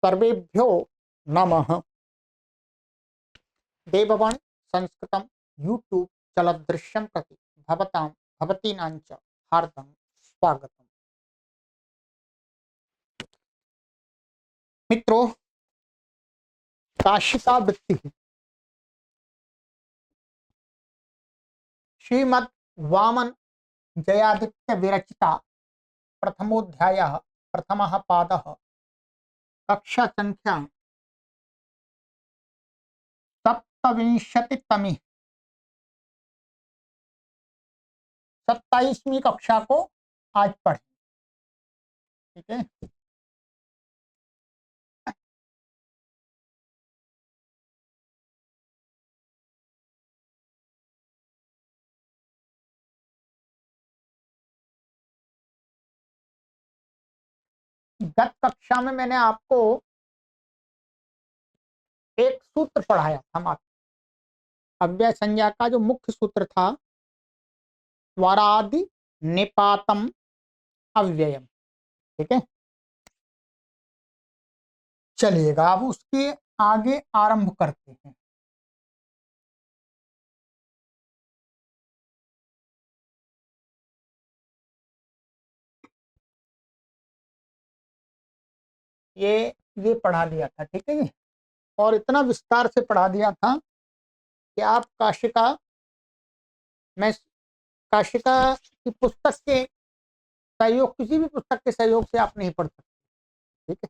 सर्वेभ्यो नमः। देववाणी संस्कृतम यूट्यूब चलदृश्यं प्रति भवतां भवतीनां च हार्दं स्वागतम्। मित्रों, काशिका वृत्ति श्रीमद् वामन जयादित्य विरचिता प्रथमोध्यायः प्रथमः पादः कक्षा संख्या 27तमी 27वीं कक्षा को आज पढ़ें। ठीक है, गत कक्षा में मैंने आपको एक सूत्र पढ़ाया था मात्र। अव्यय संज्ञा का जो मुख्य सूत्र था स्वरादि निपातम अव्ययम। ठीक है, चलिएगा अब उसके आगे आरंभ करते हैं। ये पढ़ा दिया था। ठीक है जी, और इतना विस्तार से पढ़ा दिया था कि आप काशिका की पुस्तक के सहयोग, किसी भी पुस्तक के सहयोग से आप नहीं पढ़ सकते। ठीक है,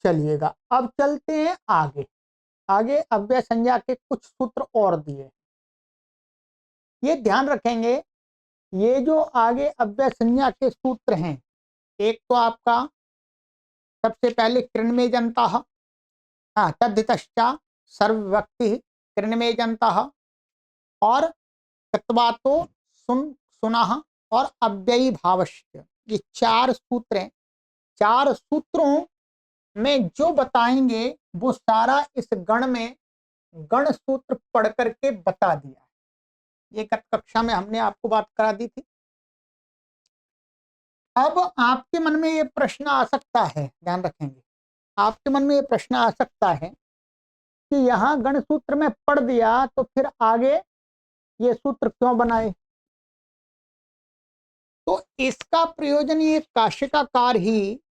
चलिएगा अब चलते हैं आगे। आगे अव्यय संज्ञा के कुछ सूत्र और दिए। ये ध्यान रखेंगे, ये जो आगे अव्यय संज्ञा के सूत्र हैं, एक तो आपका सबसे पहले कृण्मे जनता, तद्धितश्चा सर्वव्यक्ति कृण्मे जनता, और कृत्वातो सुनः और अव्ययी भावश्च। ये चार सूत्र हैं। चार सूत्रों में जो बताएंगे वो सारा इस गण में गण सूत्र पढ़ करके बता दिया है। ये कक्षा में हमने आपको बात करा दी थी। अब आपके मन में ये प्रश्न आ सकता है, ध्यान रखेंगे, आपके मन में ये प्रश्न आ सकता है कि यहाँ गण सूत्र में पढ़ दिया तो फिर आगे ये सूत्र क्यों बनाए। तो इसका प्रयोजन ये काशिकाकार ही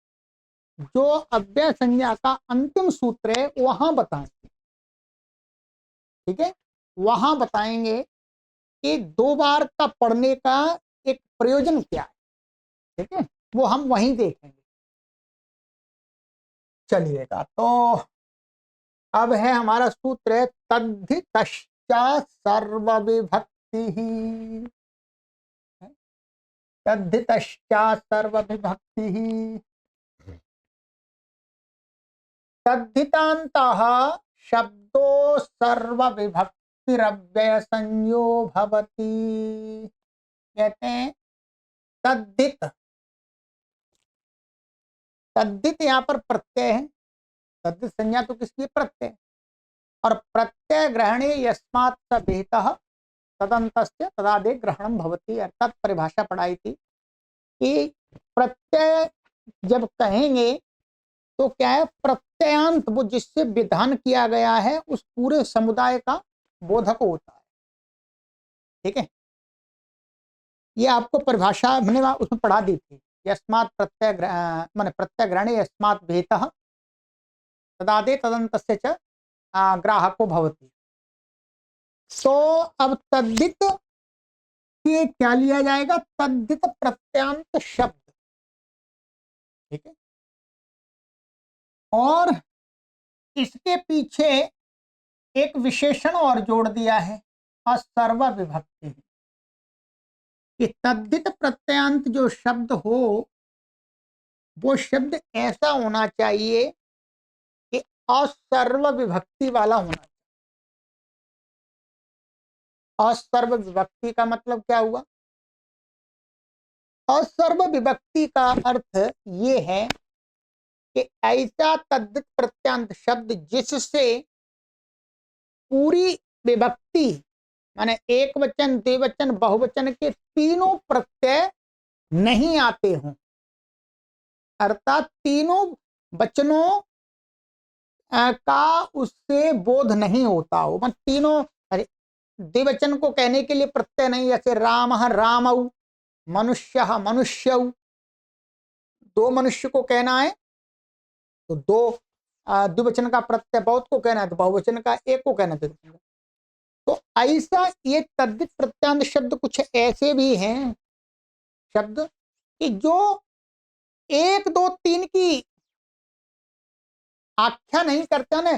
जो अव्यय संज्ञा का अंतिम सूत्र है वहां बताएंगे। ठीक है, वहां बताएंगे कि दो बार का पढ़ने का एक प्रयोजन क्या है। ठीक है, वो हम वहीं देखेंगे। चलिएगा, तो अब है हमारा सूत्र तद्धितश्चा सर्वविभक्ति। तद्धितश्चा सर्वविभक्ति तद्धितान्तः शब्दो सर्वविभक्तिरव्यय संज्ञो भवति। कहते हैं तद्धित, तद्धित यहाँ पर प्रत्यय है। तद्धित संज्ञा तो किसकी? प्रत्यय। और प्रत्यय ग्रहणे यस्मात् सभेतः तदन्तस्य तदादे ग्रहणम भवति। अर्थात परिभाषा पढ़ाई थी कि प्रत्यय जब कहेंगे तो क्या है, प्रत्ययांत वो जिससे विधान किया गया है उस पूरे समुदाय का बोधक होता है। ठीक है, ये आपको परिभाषा मैंने उसमें पढ़ा दी थी। यस्मात् प्रत्यय माने प्रत्यय ग्रहणे यस्मात् भेतः तदादे तदन्तस्य च ग्राहको भवति। तो अब तद्धित ये क्या लिया जाएगा? तद्धित प्रत्यांत शब्द। ठीक है, और इसके पीछे एक विशेषण और जोड़ दिया है, असर्व विभक्ति। कि तद्धित प्रत्यांत जो शब्द हो वो शब्द ऐसा होना चाहिए कि असर्व विभक्ति वाला होना चाहिए। असर्व विभक्ति का मतलब क्या हुआ? असर्व विभक्ति का अर्थ ये है कि ऐसा तद्धित प्रत्यांत शब्द जिससे पूरी विभक्ति माने एक वचन, द्विवचन, बहुवचन के तीनों प्रत्यय नहीं आते हों। अर्थात तीनों वचनों का उससे बोध नहीं होता हो, मतलब तीनों। अरे द्विवचन को कहने के लिए प्रत्यय नहीं, जैसे राम रामऊ, मनुष्य मनुष्यऊ, दो मनुष्य को कहना है तो दो द्विवचन का प्रत्यय, बहुत को कहना है तो बहुवचन का एक को कहना है। तो ऐसा ये तद्धित प्रत्यांत शब्द कुछ ऐसे भी हैं शब्द कि जो एक दो तीन की आख्या नहीं करते ना,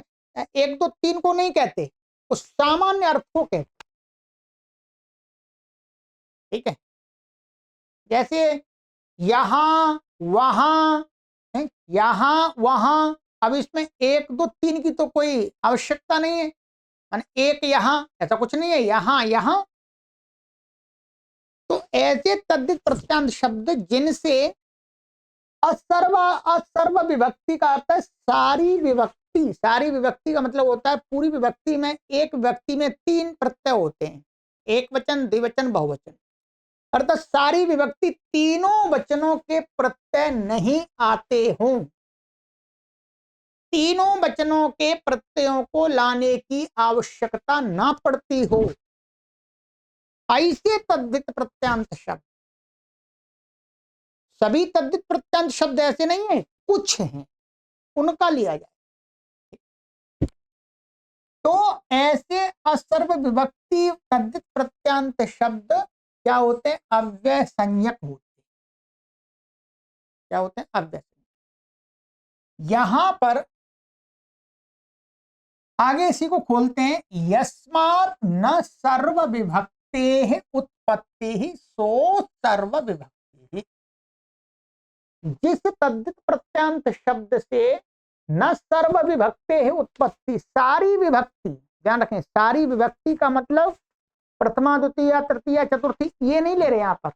एक दो तीन को नहीं कहते, उस सामान्य अर्थ को कहते। ठीक है, जैसे यहां वहां है, यहां वहां। अब इसमें एक दो तीन की तो कोई आवश्यकता नहीं है, माने एक यहां ऐसा कुछ नहीं है, यहां यहां। तो ऐसे तद्धित प्रत्यांत शब्द जिनसे असर्व विभक्ति का अर्थ है सारी विभक्ति। सारी विभक्ति का मतलब होता है पूरी विभक्ति में एक विभक्ति में तीन प्रत्यय होते हैं, एक वचन द्विवचन बहुवचन, अर्थात सारी विभक्ति तीनों वचनों के प्रत्यय नहीं आते हों, तीनों वचनों के प्रत्ययों को लाने की आवश्यकता ना पड़ती हो, ऐसे तद्धित प्रत्यांत शब्द। सभी तद्धित प्रत्यांत शब्द ऐसे नहीं है, कुछ हैं, उनका लिया जाए। तो ऐसे असर्व विभक्ति तद्धित प्रत्यांत शब्द क्या होते हैं? अव्यय संज्ञक होते हैं। क्या होते हैं? अव्यय संज्ञक। यहां पर आगे इसी को खोलते हैं, यस्मात् न सर्व विभक्ते उत्पत्ति सो सर्व विभक्ति। जिस तद्धित प्रत्यांत शब्द से न सर्व विभक्ते उत्पत्ति, सारी विभक्ति, ध्यान रखें सारी विभक्ति का मतलब प्रथमा द्वितीय तृतीय चतुर्थी ये नहीं ले रहे यहाँ पर।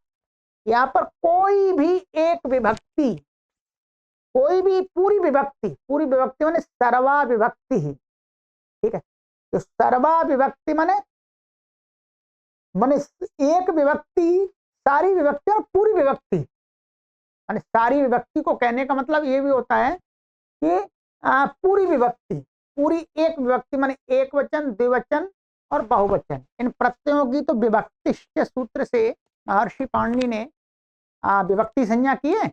यहाँ पर कोई भी एक विभक्ति, कोई भी पूरी विभक्ति, पूरी विभक्ति माने सर्वा विभक्ति ही। ठीक है, तो सर्वा विभक्ति माने माने एक विभक्ति, सारी विभक्ति और पूरी विभक्ति, माने सारी विभक्ति को कहने का मतलब ये भी होता है कि पूरी विभक्ति, पूरी एक विभक्ति माने एक वचन द्विवचन और बहुवचन, इन प्रत्ययों की तो विभक्ति के सूत्र से महर्षि पाणिनि ने विभक्ति संज्ञा की है,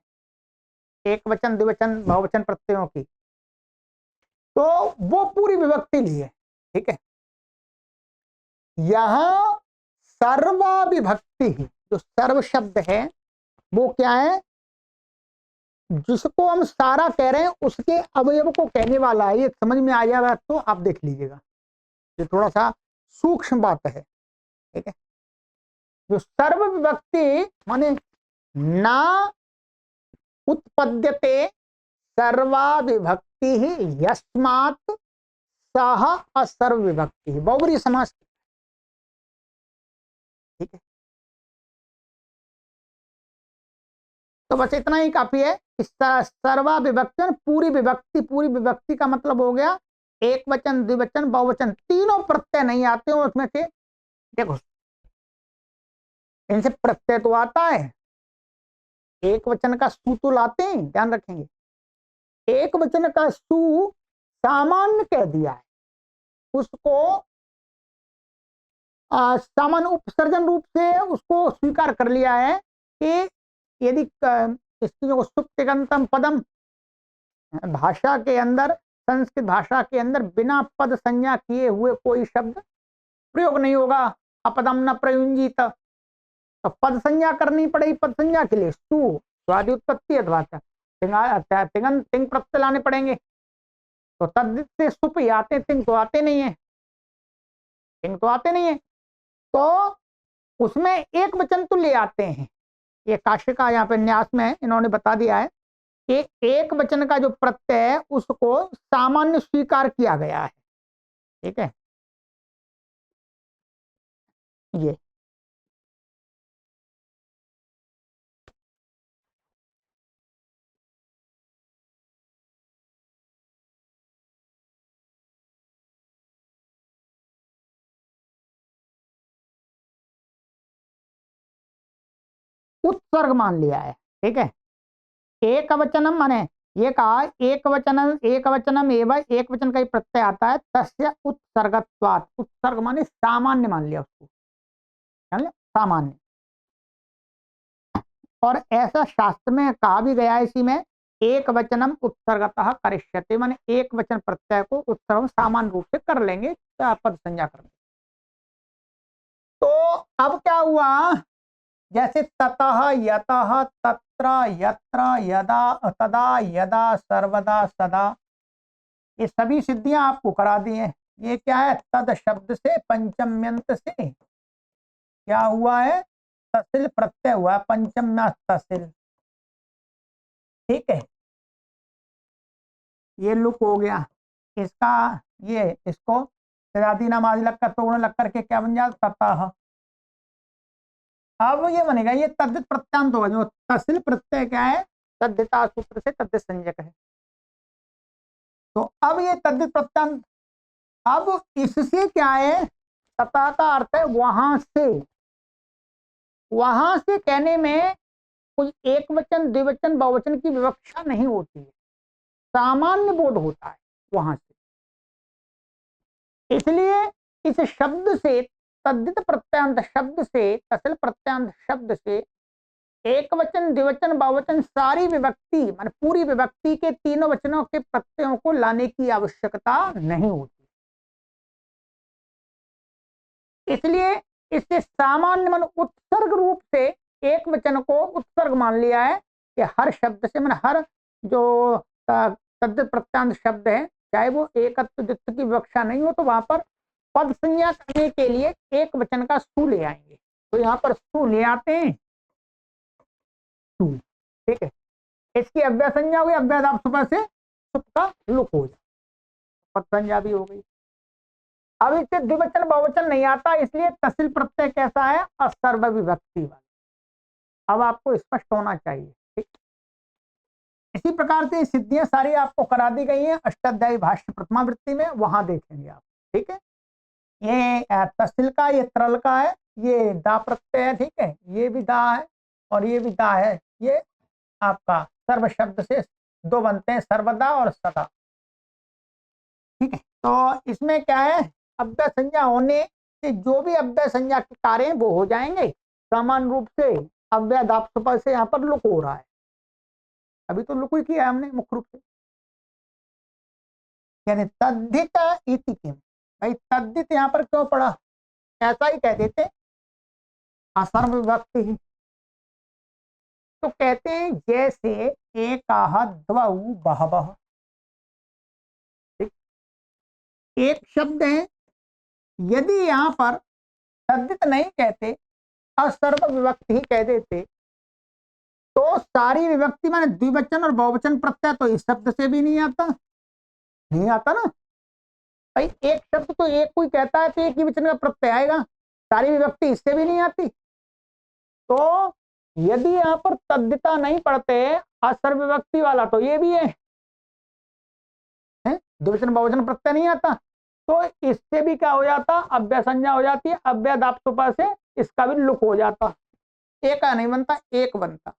एक वचन द्विवचन बहुवचन प्रत्ययों की, तो वो पूरी विभक्ति ली है। ठीक है, यहां सर्वा विभक्ति, जो सर्व शब्द है वो क्या है? जिसको हम सारा कह रहे हैं उसके अवयव को कहने वाला है। ये समझ में आ जाएगा तो आप देख लीजिएगा, ये थोड़ा सा सूक्ष्म बात है। ठीक है, जो सर्व विभक्ति माने ना उत्पद्यते सर्वा विभक्ति ही यस्मात् सह असर्व विभक्ति, बहुब्रीहि समास। ठीक है, तो बस इतना ही काफी है। सर्वा विभक्ति पूरी विभक्ति, पूरी विभक्ति का मतलब हो गया एक वचन द्विवचन बहुवचन तीनों प्रत्यय नहीं आते हो उसमें से। देखो इनसे प्रत्यय तो आता है, एक वचन का सु तो लाते हैं, ध्यान रखेंगे। एक वचन का सु सामान्य कह दिया है, उसको सामान्य उपसर्जन रूप से उसको स्वीकार कर लिया है कि यदि इसकी जो सुप्तिगंतम पदम, भाषा के अंदर, संस्कृत भाषा के अंदर बिना पद संज्ञा किए हुए कोई शब्द प्रयोग नहीं होगा। अपदम न प्रयुंजित, तो पद संज्ञा करनी पड़ेगी। पद संज्ञा के लिए सु स्वादि उत्पत्ति अथवा तिंग तिंग प्रत्यय लाने पड़ेंगे। तो तद्धित से सुप ही आते, तिंग तो आते नहीं है, तिंग तो आते नहीं है। तो उसमें एक वचन तो ले आते हैं। ये काश्य का यहाँ पे न्यास में इन्होंने बता दिया है कि एक वचन का जो प्रत्यय है उसको सामान्य स्वीकार किया गया है। ठीक है, ये उत्सर्ग मान लिया है। ठीक है, एक वचनम माने ये कहा एक वचनम एवं एक वचन का ही प्रत्यय आता है, तस्य उत्सर्गत्वात्, उत्सर्ग माने सामान्य मान लिया उसको, जान लिया सामान्य। और ऐसा शास्त्र में कहा भी गया है इसी में, एक वचनम उत्सर्गतः करिष्यते, माने एक वचन प्रत्यय को उत्सर्ग सामान्य रूप से कर लेंगे, पद संज्ञा कर लेंगे। तो अब क्या हुआ, जैसे ततः यतः तत्र यत्र यदा तदा यदा सर्वदा सदा, ये सभी सिद्धियां आपको करा दी हैं। ये क्या है, तद शब्द से पंचम्यंत से क्या हुआ है, तसिल प्रत्यय हुआ, पंचम तसिल, ठीक है। ये लुक हो गया इसका, ये इसको सजादी नामाज लग कर तोड़ने लग करके क्या बन जाता, ततः। अब ये बनेगा, ये तद्धित प्रत्यांत होगा, जो तसिल प्रत्यय क्या है, तद्धिता सूत्र से तद्धित संज्ञक है। तो अब ये तद्धित प्रत्यांत, अब इससे क्या है, तथा का अर्थ है वहां से, वहां से कहने में कोई एक वचन द्विवचन बहुवचन की विवक्षा नहीं होती है, सामान्य बोध होता है वहां से। इसलिए इस शब्द से, तद्धित प्रत्यांत शब्द से, तसिल प्रत्यांत शब्द से एक वचन द्विवचन बहुवचन सारी विभक्ति मान पूरी विभक्ति के तीनों वचनों के प्रत्ययों को लाने की आवश्यकता नहीं होती। इसलिए इससे सामान्य मन उत्सर्ग रूप से एक वचन को उत्सर्ग मान लिया है कि हर शब्द से, मन हर जो तद्धित प्रत्यांत शब्द है, चाहे वो एकत्व द्वित्व की विवक्षा नहीं हो, तो वहां पर पद संज्ञा करने के लिए एक वचन का सु ले आएंगे। तो यहाँ पर सु ले आते हैं, ठीक है। इसकी अव्यय संज्ञा हुई, अव्यय दाप सुबह से सुप का लुक हो जाए, पद संज्ञा भी हो गई। अब इससे द्विवचन बहुवचन नहीं आता, इसलिए तसिल प्रत्यय कैसा है, असर्व विभक्ति वाला। अब आपको स्पष्ट होना चाहिए, ठीक। इसी प्रकार से सिद्धियां सारी आपको करा दी गई हैं अष्टाध्यायी भाष्य प्रथमावृत्ति में, वहां देखेंगे आप, ठीक है। ये तसिल का, ये तरल का है, ये दा प्रत्यय है, ठीक है, ये भी दा है और ये भी दा है। ये आपका सर्व शब्द से दो बनते हैं, सर्वदा और सदा, ठीक है। तो इसमें क्या है, अव्यय संज्ञा होने से जो भी अव्यय संज्ञा के कार्य हैं वो हो जाएंगे समान रूप से। अव्यय दाप से यहाँ पर लुक हो रहा है, अभी तो लुक ही किया है हमने मुख्य रूप से, यानी तद्धित इति किम। भाई तद्धित यहाँ पर क्यों पड़ा, ऐसा ही कह देते असर्व विभक्ति ही। तो कहते हैं जैसे एकाह द्वौ बहवः, एक शब्द है, यदि यहाँ पर तद्धित नहीं कहते, असर्व विभक्ति ही कह देते, तो सारी विभक्ति माने द्विवचन और बहुवचन प्रत्यय तो इस शब्द से भी नहीं आता, नहीं आता ना भाई। एक शब्द तो एक कोई कहता है तो एक ही वचन का प्रत्यय आएगा, सारी विभक्ति इससे भी नहीं आती। तो यदि यहाँ पर तद्धिता नहीं पढ़ते असर्व विभक्ति वाला, तो ये भी है, द्विवचन बहुवचन प्रत्यय नहीं आता, तो इससे भी क्या हो जाता, अव्यय संज्ञा हो जाती है, अव्यय दाप सुपा से इसका भी लुक हो जाता, एक नहीं बनता, एक बनता।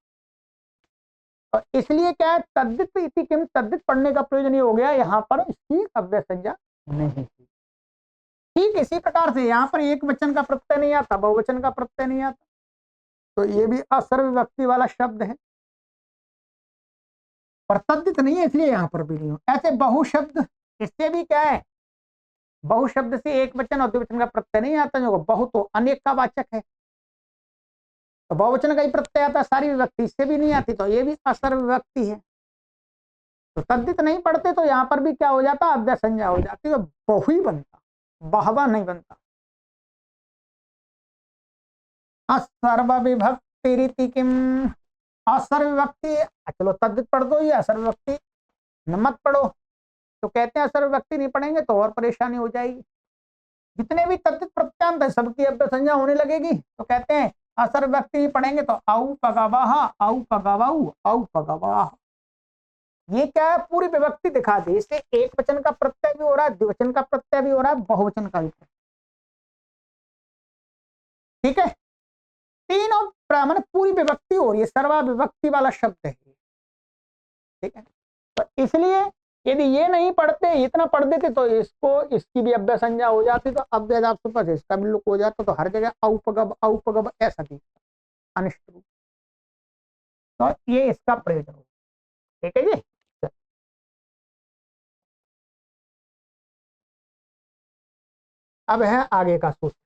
और इसलिए क्या है, तद्धित इति किम, तद्धित पढ़ने का प्रयोजन ये हो गया, यहाँ पर इसकी अव्यय संज्ञा नहीं थी। ठीक इसी प्रकार से यहाँ पर एक वचन का प्रत्यय नहीं आता, बहुवचन का प्रत्यय नहीं आता, तो ये भी असर्व विभक्ति वाला शब्द है, पर तद्धित नहीं है, इसलिए यहाँ पर भी नहीं हो। ऐसे बहुशब्द, इससे भी क्या है, बहुशब्द से एक वचन और द्विवचन का प्रत्यय नहीं आता, जो बहु तो अनेक का वाचक है, तो बहुवचन का ही प्रत्यय आता, सारी विभक्ति इससे भी नहीं आती, तो ये भी असर्व विभक्ति है। तो तद्धित नहीं पढ़ते तो यहाँ पर भी क्या हो जाता, अव्यय संज्ञा हो जाती, तो बहु ही बनता, बहवा नहीं बनता। असर्व विभक्ति रीति किम, असर्व विभक्ति, चलो तद्धित पढ़ दो, ये असर्व विभक्ति मत पढ़ो, तो कहते हैं असर्व विभक्ति नहीं पढ़ेंगे तो और परेशानी हो जाएगी। जितने भी तद्धित प्रत्यांत है सबकी अव्यय संज्ञा होने लगेगी, तो कहते हैं असर्व विभक्ति नहीं पढ़ेंगे तो औ पगवाह, औ पगवाऊ, औ पगवाह। ये क्या है, पूरी विभक्ति दिखा दी, इससे एक वचन का प्रत्यय भी हो रहा है, द्विवचन का प्रत्यय भी हो रहा है, बहुवचन का भी, ठीक है। तीनों पूरी विभक्ति हो रही है, सर्वा विभक्ति वाला शब्द है, ठीक है। तो इसलिए यदि ये नहीं पढ़ते, इतना पढ़ देते तो इसको, इसकी भी अव्यय संज्ञा हो जाती, तो अव्यय आपके पास इसका भी लुक हो जाता, तो हर जगह औपगब औपगब ऐसा दिखता अनिष्ट रूप। तो ये इसका प्रयोजन हो। ठीक है जी। अब है आगे का सूत्र,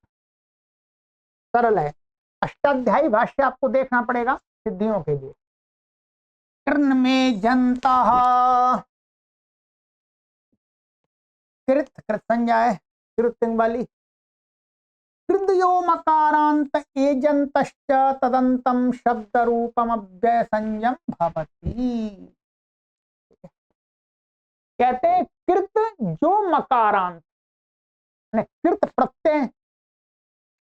सरल है। अष्टाध्यायी भाष्य आपको देखना पड़ेगा सिद्धियों के लिए। कृन में जनता, कृत कृत संज्ञा है, कृतिंग वाली। कृदयो मकारांत एजंतश्च तदंतम शब्द रूपम अव्यय संयम भवति। कहते हैं कृत जो मकारांत, कृत प्रत्यय,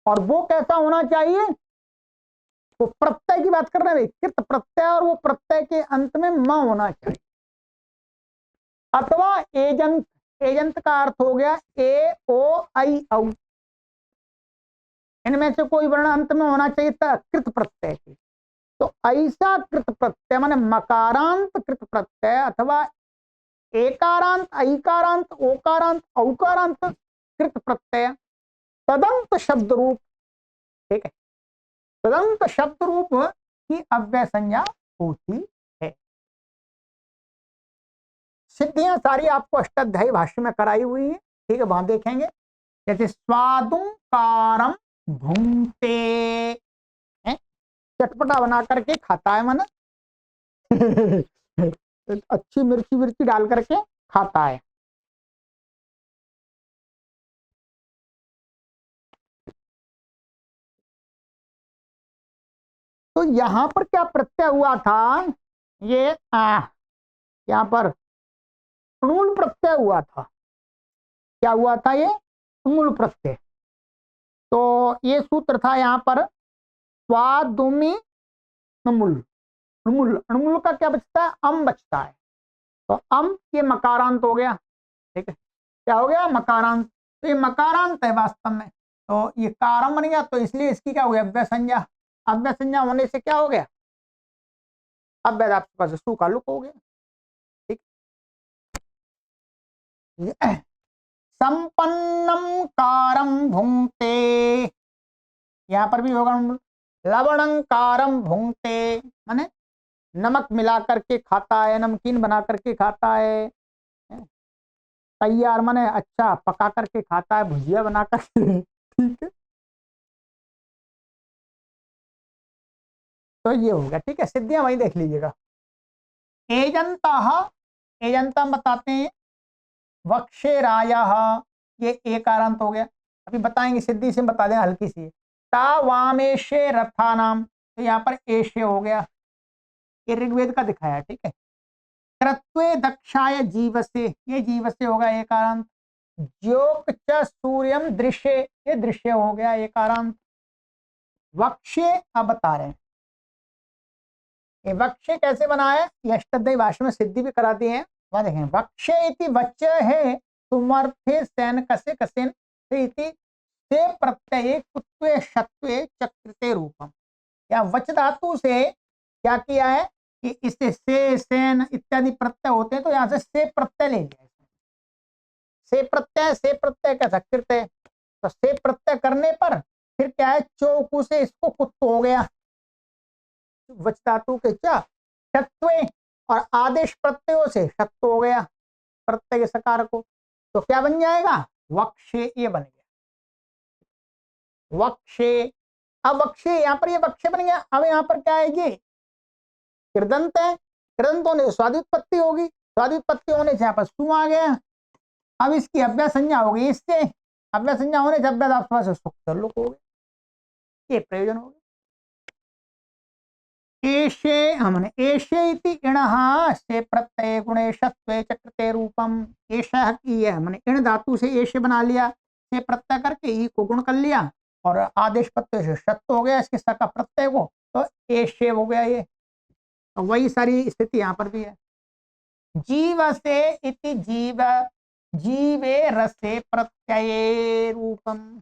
और वो कैसा होना चाहिए, वो प्रत्यय की बात कर रहे हैं, कृत प्रत्यय, और वो प्रत्यय के अंत में म होना चाहिए। अथवा एजंत, एजंत का अर्थ हो गया ए ओ आई औ, इनमें से कोई वर्ण अंत में होना चाहिए कृत प्रत्यय की। तो ऐसा कृत प्रत्यय माने मकारांत कृत प्रत्यय, अथवा एकारांत ऐकारांत ओकारांत औकारांत कृत प्रत्यय तदंत शब्द रूप। ठीक है, तदंत शब्द रूप की अव्यय संज्ञा होती है। सिद्धियां सारी आपको अष्टाध्यायी भाष्य में कराई हुई है। ठीक है, वहां देखेंगे। जैसे स्वादुकारम भूंगते, चटपटा बना करके खाता है, मन अच्छी मिर्ची मिर्ची डाल करके खाता है। तो यहां पर क्या प्रत्यय हुआ था, ये यहां पर मूल प्रत्यय हुआ था। क्या हुआ था, ये मूल प्रत्यय। तो ये सूत्र था यहाँ पर स्वादुमी णमुल, णमुल, णमुल का क्या बचता है, अम बचता है। तो अम ये मकारांत हो गया। ठीक है, क्या हो गया, मकारांत। तो ये मकारांत है वास्तव में, तो ये कारम बन गया, तो इसलिए इसकी क्या हो गया, अव्यय संज्ञा। अव्यय संज्ञा होने से क्या हो गया, अव्यय आपके पास सु का लुक हो गया। ठीक, संपन्नम कारम भुंगते, यहां पर भी होगा लवणंकारम भुंगते, माने नमक मिला करके खाता है, नमकीन बना करके खाता है, तैयार माने अच्छा पका करके खाता है, भुजिया बना करके ठीक है, तो ये हो गया। ठीक है, सिद्धियां वही देख लीजिएगा। एजंता, एजंता बताते हैं वक्षेराया, ये एक आरंत हो गया। अभी बताएंगे, सिद्धि से बता दें हल्की सी। तावामेशे रथा नाम, तो यहाँ पर एशे हो गया, ये ऋग्वेद का दिखाया। ठीक है, कृत्वे दक्षाय जीवसे, ये जीवसे होगा एक आरंत। ज्योक च सूर्यम दृश्य, ये दृश्य हो गया एक आरंत। वक्षे, अब बता रहे हैं ये वक्ष्य कैसे बना है, ये अष्टाध्यायी भाष्य में सिद्धि भी कराती है। वहां देखें, वक्ष्य इति वच्च है सुमर्थे सैन कसे कसेन इति से प्रत्यय कुत्वे शत्वे चक्रते रूपम। या वच धातु से क्या किया है कि इससे से सैन इत्यादि प्रत्यय होते हैं, तो यहाँ से प्रत्यय ले लिया। से प्रत्यय का कृत है, तो से प्रत्यय करने पर फिर क्या है, चौकू से इसको कुत्तो हो गया, वच धातु के च शत्वे, और आदेश प्रत्ययों से शत्व हो गया प्रत्यय सकार को, तो क्या बन जाएगा, वक्षे, ये बन गया वक्षे। अब वक्षे, यहाँ पर ये वक्षे बन गया। अब यहाँ पर क्या है, ये कृदंत है, कृदंत होने स्वादित्पत्ति होगी, स्वादित्पत्ति होने से यहाँ पर सु आ गया। अब इसकी अव्यय संज्ञा होगी, इससे अव्यय संज्ञा होने से अव्यय आपके पास सुख लोक हो गया, ये प्रयोजन हो गया। एशे हमने एशे इति इणः से प्रत्यय गुणेशत्वे चक्रते रूपम, एशः की है हमने इण धातु से एशे बना लिया, से प्रत्यय करके ई को गुण कर लिया, और आदेश प्रत्यय से शत्व हो गया इसके सका प्रत्यय को, तो एशे हो गया ये। तो वही सारी स्थिति यहाँ पर भी है। जीव से इति जीव, जीवे रसे प्रत्यय रूपम,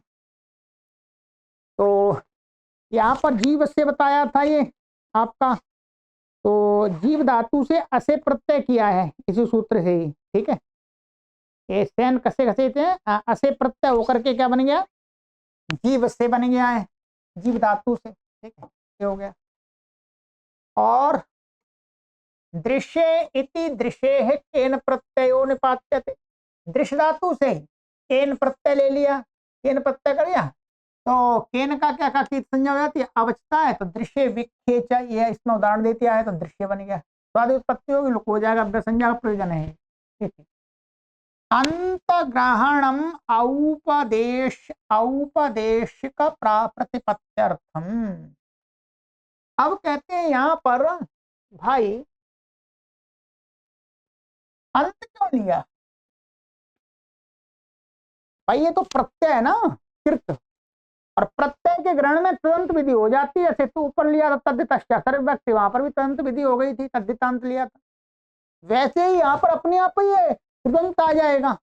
तो यहाँ पर जीव से बताया था ये आपका तो जीव धातु से असे प्रत्यय किया है इसी सूत्र से ही, ठीक है। ये सैन कसे घसे थे, असे प्रत्यय होकर के क्या बन गया, जीव से बन गया है, जीव धातु से, ठीक है, ये हो गया। और दृश्य इति दृश्य केन प्रत्ययो निपात्यते, दृश्य धातु से केन प्रत्यय ले लिया, केन प्रत्यय कर लिया तो केन का क्या का संज्ञा हो जाती है, अवचता है, तो दृश्य विखेच, ये इसमें उदाहरण देती है तो दृश्य बन गया, स्वादि उत्पत्ति होगी, लुक हो जाएगा, संज्ञा का प्रयोजन है, ठीक है। अंतग्रहणम औपदेशिक प्रतिपत्त्यर्थम। अब कहते हैं यहां पर भाई अंत क्यों लिया, भाई ये तो प्रत्यय है ना, कृत, और प्रत्यय के ग्रहण में तुरंत विधि हो जाती है, जैसे तू ऊपर लिया था तद्धितश्च सर्वव्यक्ति, वहां पर भी तुरंत विधि हो गई थी, तद्धितांत लिया था, वैसे ही यहाँ पर अपने आप ही ये कृदंत आ जाएगा,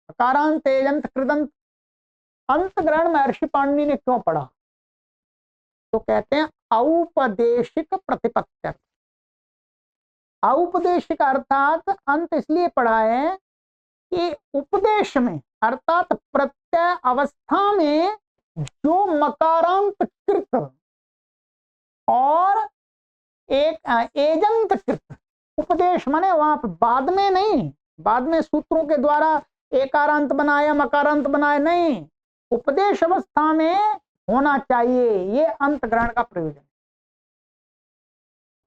कारांत तेजंत कृदंत, अंत ग्रहण महर्षि पाणिनि ने क्यों पढ़ा, तो कहते हैं औपदेशिक प्रतिपत्ति, औपदेशिक अर्थात अंत इसलिए पढ़ा है कि उपदेश में अर्थात प्रत्यय अवस्था में जो मकारांत कृत और एक एजंत कृत, उपदेश माने वहां पर बाद में नहीं, बाद में सूत्रों के द्वारा एकारांत बनाया मकारांत बनाया नहीं, उपदेश अवस्था में होना चाहिए, ये अंत ग्रहण का प्रयोजन।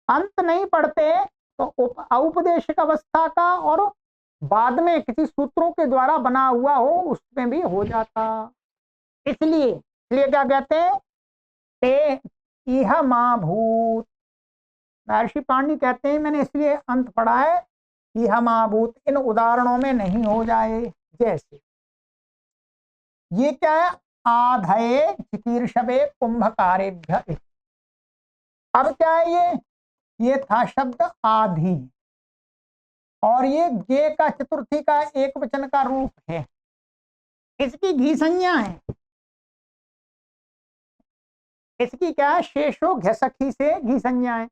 अंत नहीं पढ़ते तो औपदेशिक अवस्था का और बाद में किसी सूत्रों के द्वारा बना हुआ हो उसमें भी हो जाता, इसलिए क्या कहते हैं, ते इह मां भूत, महर्षि पाणिनि कहते हैं मैंने इसलिए अंत पढ़ा है, इह मां भूत इन उदाहरणों में नहीं हो जाए, जैसे ये क्या है, आधये चिकीर्षवे कुंभकारेभ्य, अब क्या है, ये था शब्द आधि, और ये गे का चतुर्थी का एक वचन का रूप है, इसकी घी संज्ञा है, इसकी क्या है, शेषो घसखी से घी संज्ञा है।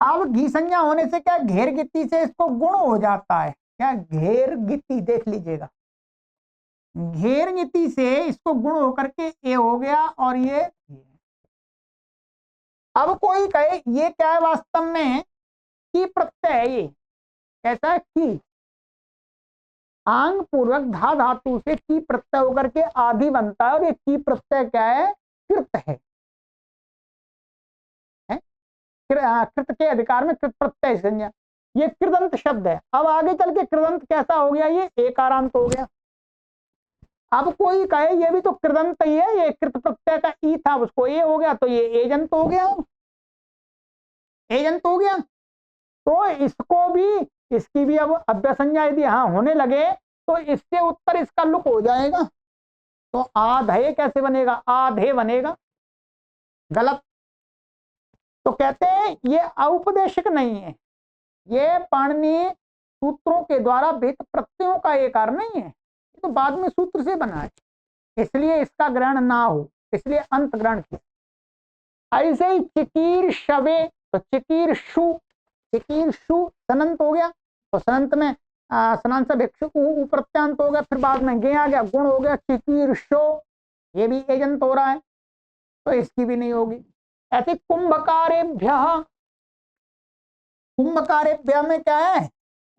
अब घी संज्ञा होने से क्या, घेर गित्ती से इसको गुण हो जाता है, क्या घेर गित्ती, देख लीजिएगा, घेर गित्ती से इसको गुण होकर के ए हो गया, और ये अब कोई कहे ये क्या है, वास्तव में की प्रत्यय है, ये कैसा है, की आंग पूर्वक धा धातु से की प्रत्यय होकर के आदि बनता है, और ये की प्रत्यय क्या है, कृत है, कृत के अधिकार में कृत प्रत्यय संज्ञा, ये कृदंत शब्द है। अब आगे चल के कृदंत कैसा हो गया, ये एकारांत हो गया। अब कोई कहे ये भी तो कृदंत ही है, ये कृत प्रत्यय का ई था उसको ए हो गया, तो ये एजंत हो गया, एजंत हो गया, तो इसको भी, इसकी भी अब अव्यय संज्ञा यदि हाँ होने लगे तो इससे उत्तर इसका लुक हो जाएगा, तो आधे कैसे बनेगा, आधे बनेगा, गलत। तो कहते हैं ये औपदेशिक नहीं है, ये पाणिनि सूत्रों के द्वारा विहित प्रत्ययों का एकार नहीं है, तो बाद में सूत्र से बना है, इसलिए इसका ग्रहण ना हो, इसलिए अंत ग्रहण किया। ऐसे ही चिकीर्षवे, तो चिकीर्षु, चिकीर्षु सनंत हो गया, तो सनंत में सनंत से भिक्षु प्रत्यांत हो गया, फिर बाद में गे आ गया, गुण हो गया चिकीर्षो, ये भी एजंत हो रहा है, तो इसकी भी नहीं होगी। ऐसे कुंभकारेभ्य, कुंभकारेभ्य में क्या है,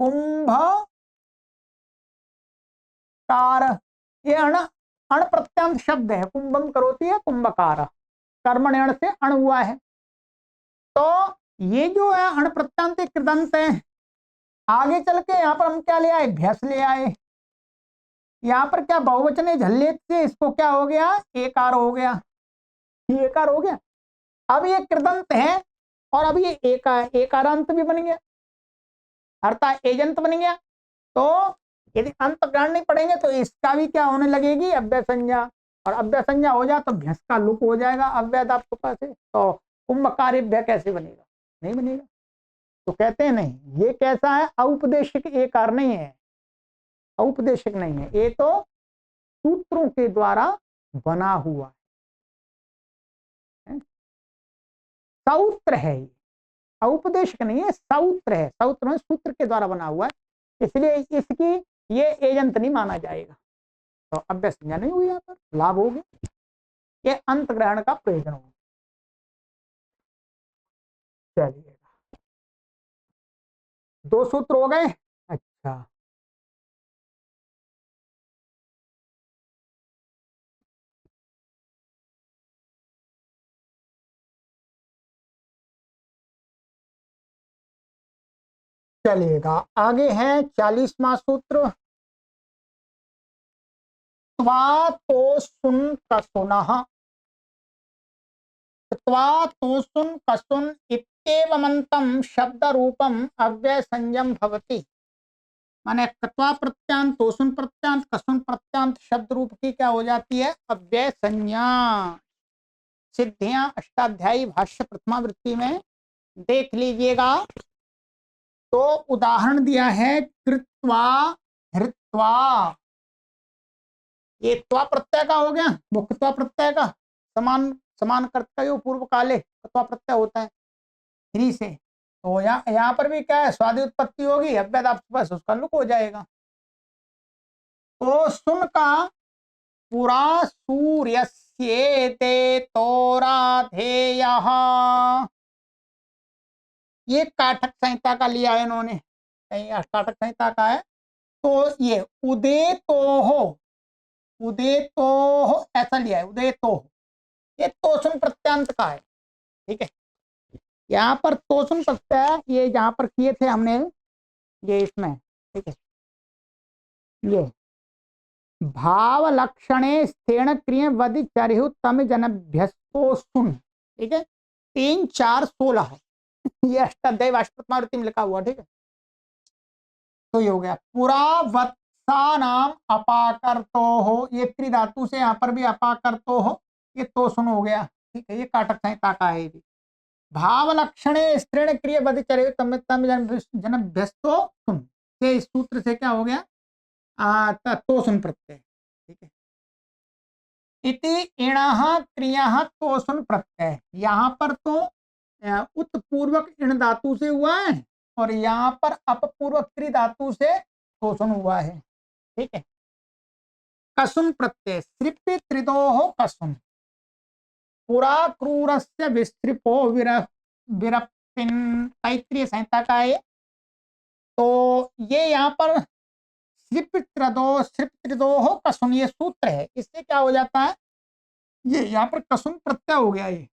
कुंभ कार, ये अण प्रत्यांत शब्द है, कुंभम करोति है कुंभकार, कर्मण्यण से अण हुआ है, तो ये जो है अण प्रत्यांत कृदंत है। आगे चल के यहाँ पर हम क्या ले आए, भ्यस ले आए, यहाँ पर क्या बहुवचने झल्ले से इसको क्या हो गया, एकार हो गया, ये एकार हो गया, अब ये कृदंत है, और अब ये एकारांत भी बन गया, अर्थात एजंत बन गया, तो यदि अंत ग्रहण नहीं पड़ेंगे तो इसका भी क्या होने लगेगी, अव्यय संज्ञा, और अव्यय संज्ञा हो जाए तो भ्यस का लुक हो जाएगा अव्यय धातु से, तो कुंभकारेभ्य कैसे बनेगा, नहीं बनेगा। तो कहते हैं नहीं, ये कैसा है, औपदेशिक एकार नहीं है, औपदेशिक नहीं है, ये तो सूत्रों के द्वारा बना हुआ है, सौत्र है, औपदेशिक नहीं है, सौत्र है। सौत्र में सूत्र के द्वारा बना हुआ है, इसलिए इसकी ये एजेंट नहीं माना जाएगा। तो अव्यय संज्ञा नहीं हुई, यहाँ पर लाभ हो गया, ये अंत ग्रहण का प्रयोजन होगा। चलिए, दो सूत्र हो गए। अच्छा, चलिएगा आगे है 40वां सूत्र। त्वा तो सुन कसुनः, त्वा तो सुन कसुन इत्येवमन्तं शब्द रूपम अव्यय संज्ञम भवति। माने कत्वा प्रत्यांत, तोसुन प्रत्यांत, कसुन प्रत्यांत शब्द रूप की क्या हो जाती है? अव्यय संज्ञा। सिद्धियां अष्टाध्यायी भाष्य प्रथमावृत्ति में देख लीजिएगा। तो उदाहरण दिया है कृत्वा, हृत्वा, ये त्वा प्रत्यय का हो गया, मुख्य त्वा प्रत्यय का, समान समान कर्तव्य पूर्व काले त्वा प्रत्यय होता है ह्री से। तो यहाँ पर भी क्या है? स्वादि उत्पत्ति होगी, अव्यय आपके पास उसका लुक हो जाएगा। तो सुन का पुरा सूर्यस्येते तोराधेयः, ये काठक संहिता का लिया है इन्होंने, काठक संहिता का है। तो ये उदेतो हो, उदेतो हो ऐसा लिया है, उदेतो हो, ये तोसुन प्रत्यांत का है। ठीक है, यहाँ पर तोसुन प्रत्यय ये जहां पर किए थे हमने, ये इसमें, ठीक है, ये भाव लक्षणे स्थेण क्रिय वधि चरिहु तम जनभ्यस्तो सुन। ठीक है, 3 4 16 ये अष्टाध्यायी भाष्यप्रथमावृत्ति में लिखा हुआ। ठीक है, तो ये हो गया। पुरा वत्सा नाम अपाकर्तो हो, ये त्रिधातु से यहाँ पर भी अपाकर्तो हो, ये तो सुन हो गया। ठीक है, ये काटक संहिता का है। भी भाव लक्षणे स्त्रीण क्रिय वधि चरिहु तम जनभ्यस्तो सुन, ये इस सूत्र से क्या हो गया? तो सुन प्रत्यय। ठीक है, इति इणः क्रिया तो सुन प्रत्यय, यहाँ पर तो उत्पूर्वक इण धातु से हुआ है और यहाँ पर अपपूर्वक त्रि धातु से तोषण हुआ है। ठीक है, कसुन प्रत्यय सृप्ति त्रिदोह कसुन, पुरा क्रूरस्य विस्तृपो विरप्तिन, तैत्रीय संहिता का है। तो ये यहाँ पर सृप्त्रिदोह कसुन ये सूत्र है, इससे क्या हो जाता है? ये यहाँ पर कसुन प्रत्यय हो गया। ये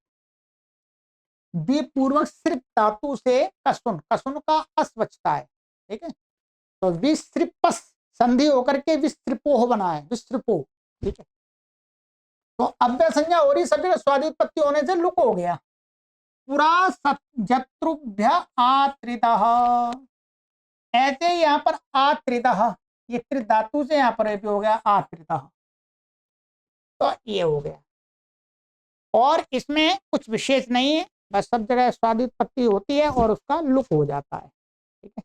बी पूर्वक सृप धातु से कसुन, कसुन का अस बचता है। ठीक है, तो विसृपस संधि होकर के विस्तृपोह बना है, विस्तृपो। ठीक है, तो अव्यय संज्ञा हो रही, सभी स्वादि उत्पत्ति होने से लुक हो गया। पुरा जत्रुभ्य आत्रितः, ऐसे यहाँ पर आत्रितः, ये त्रि धातु से यहाँ पर हो गया आत्रितः, तो ये हो गया। और इसमें कुछ विशेष नहीं है, बस सब जगह स्वादि उत्पत्ति होती है और उसका लुक हो जाता है। ठीक है,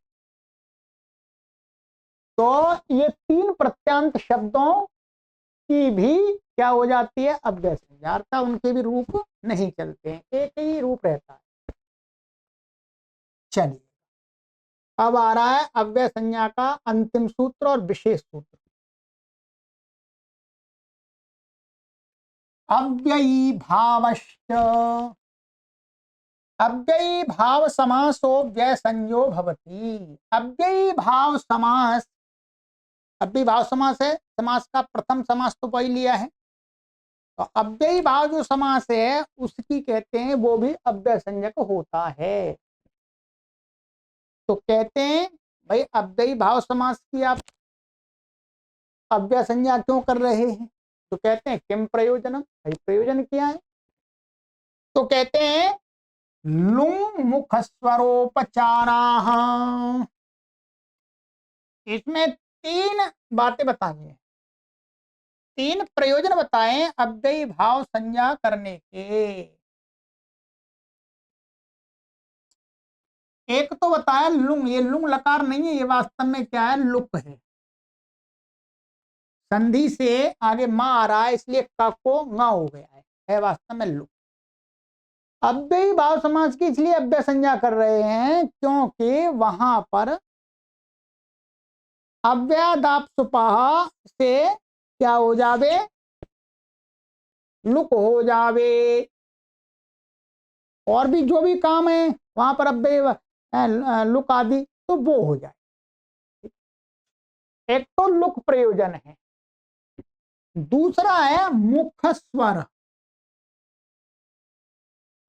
तो ये 3 प्रत्यांत शब्दों की भी क्या हो जाती है? अव्यय संज्ञा, अर्थात उनके भी रूप नहीं चलते हैं, एक ही रूप रहता है। चलिए, अब आ रहा है अव्यय संज्ञा का अंतिम सूत्र और विशेष सूत्र। अव्ययी भावश्च, अव्ययी भाव समासो व्यय संज्ञो भवति। अव्ययी भाव समास, अव्ययी भाव समास है, समास का प्रथम समास तो वही लिया है। तो अव्ययी भाव जो समास है उसकी कहते हैं वो भी अव्यय संज्ञक होता है। तो कहते हैं भाई अव्ययी भाव समास की आप अव्यय संज्ञा क्यों कर रहे हैं? तो कहते हैं किम प्रयोजनम, भाई प्रयोजन क्या है? तो कहते हैं लुंग मुख स्वरोपचाराः, इसमें 3 बातें बतानी है, 3 प्रयोजन बताए अव्ययी भाव संज्ञा करने के। एक तो बताया लुंग, ये लुंग लकार नहीं है, ये वास्तव में क्या है? लुक है। संधि से आगे मां आ रहा है इसलिए क को ङ हो गया है वास्तव में लुक। अव्ययी भाव समास की इसलिए अव्यय संज्ञा कर रहे हैं क्योंकि वहां पर अव्ययादाप सुपाह से क्या हो जावे, लुक हो जावे। और भी जो भी काम है वहां पर अव्यय लुक आदि तो वो हो जाए। एक तो लुक प्रयोजन है, दूसरा है मुख्य स्वर।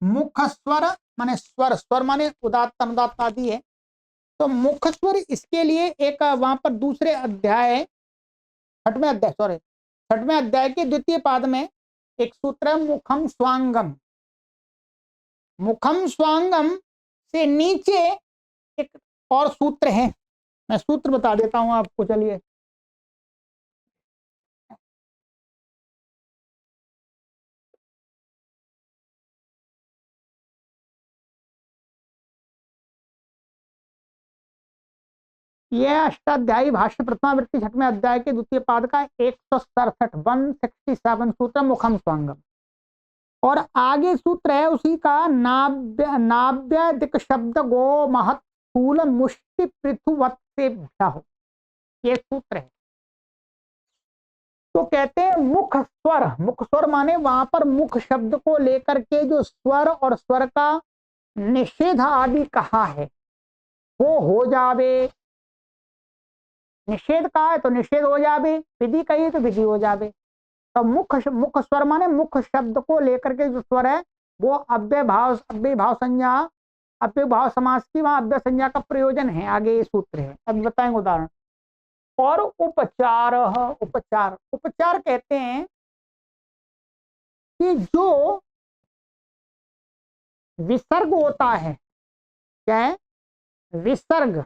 मुख्य स्वर माने स्वर, स्वर माने उदात्त अनुदात्त आदि है। तो मुख्य स्वर इसके लिए एक वहां पर दूसरे अध्याय, छठवें अध्याय, सॉरी छठवें अध्याय के द्वितीय पाद में एक सूत्र है मुखम स्वांगम। मुखम स्वांगम से नीचे एक और सूत्र है, मैं सूत्र बता देता हूं आपको, चलिए। यह अष्टाध्यायी भाष्य प्रथमावृत्ति छठवें अध्याय के द्वितीय पाद का 167 167 सूत्र मुखम स्वांगम। और आगे सूत्र है उसी का, नाभ्य नाभ्य दिक शब्द गो महत स्थूल मुष्टि पृथुवत से हो, ये सूत्र है। तो कहते हैं मुख स्वर, मुख स्वर माने वहां पर मुख शब्द को लेकर के जो स्वर और स्वर का निषेध आदि कहा है वो हो जावे। निषेध कहा है तो निषेध हो जावे, विधि कही तो विधि हो जावे। तो मुख स्वर माने मुख शब्द को लेकर के जो स्वर है वो अव्यय भाव संज्ञा, अव्यय भाव समास की वहां अव्यय संज्ञा का प्रयोजन है। आगे ये सूत्र है, अब बताएंगे उदाहरण। और उपचार, उपचार उपचार कहते हैं कि जो विसर्ग होता है, क्या है विसर्ग,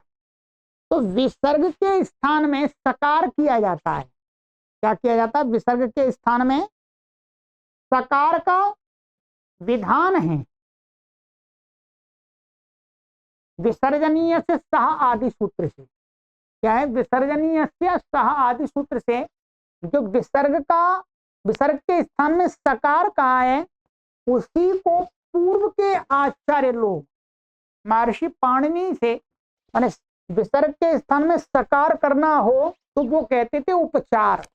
तो विसर्ग के स्थान में सकार किया जाता है। क्या किया जाता है, विसर्ग के स्थान में सकार का विधान है। विसर्जनीय से सह आदि सूत्र से, क्या है विसर्जनीय से सह आदि सूत्र से जो विसर्ग के स्थान में सकार कहा है उसी को पूर्व के आचार्य लोग महर्षि पाणिनि से, माने विसर्ग के स्थान में सकार करना हो तो वो कहते थे उपचार।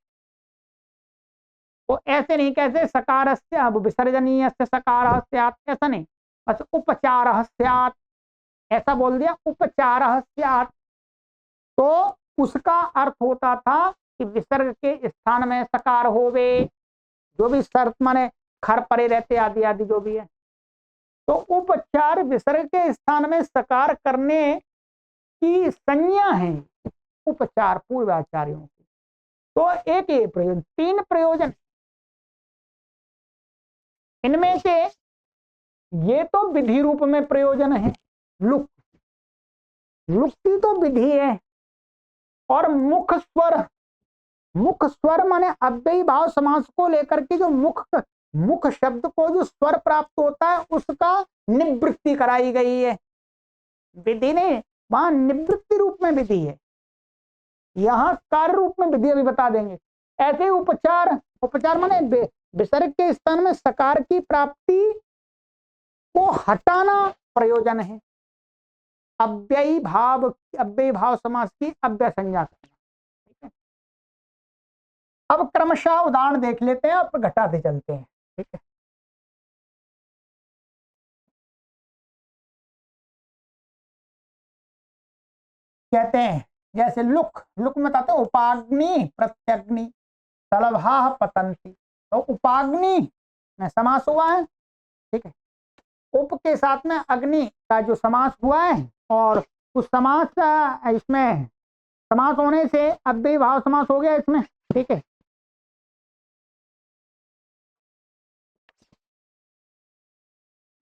वो ऐसे नहीं कहते सकार से, अब विसर्जनीय से सकार स्यात्, ऐसा नहीं, बस उपचार स्यात् ऐसा बोल दिया, उपचार स्यात्। तो उसका अर्थ होता था कि विसर्ग के स्थान में सकार होवे, जो भी शर्त माने खर परे रहते आदि आदि जो भी है। तो उपचार विसर्ग के स्थान में सकार करने की संज्ञा है उपचार पूर्वाचार्यों की। तो एक ये प्रयोजन, तीन प्रयोजन, इनमें से ये तो विधि रूप में प्रयोजन है, लुक, लुक्ति तो विधि है। और मुख स्वर, मुख स्वर माने अव्ययी भाव समास को लेकर के जो मुख शब्द को जो स्वर प्राप्त होता है उसका निवृत्ति कराई गई है। विधि ने वहां निवृत्ति रूप में विधि है, यहाँ कार्य रूप में विधि अभी बता देंगे। ऐसे उपचार, उपचार माने विसर्ग के स्थान में सकार की प्राप्ति को हटाना प्रयोजन है। अव्ययी भाव समास की अव्यय संज्ञा करना। अब क्रमशः उदाहरण देख लेते हैं, अब घटाते चलते हैं, ठीक है। कहते हैं जैसे लुक, लुक में बताते हैं उपाग्नि प्रत्यग्नि तलभा पतंती। तो उपाग्नि में समास हुआ है, ठीक है। उप के साथ में अग्नि का जो समास हुआ है और उस समास इसमें समास होने से अव्ययी भाव समास हो गया इसमें, ठीक है।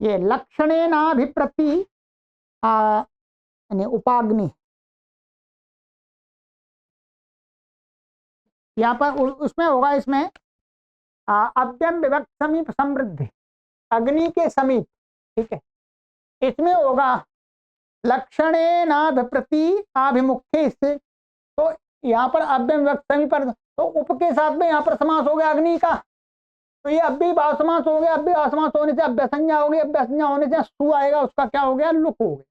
ये लक्षणेनाभिप्रति उपाग्नि, यहाँ पर उसमें होगा, इसमें अव्यम विभक्त समीप समृद्धि, अग्नि के समीप, ठीक है। इसमें होगा लक्षणेनाभिप्रति आभिमुख्य से, तो यहाँ पर अव्यम विभक्त समीप पर, तो उप के साथ में यहाँ पर समास हो गया अग्नि का, तो ये अव्ययी भाव समास हो गया। अव्ययी भाव समास होने से अव्यय संज्ञा हो गई। अव्यय संज्ञा होने से सु आएगा, उसका क्या हो गया, लुक हो गया।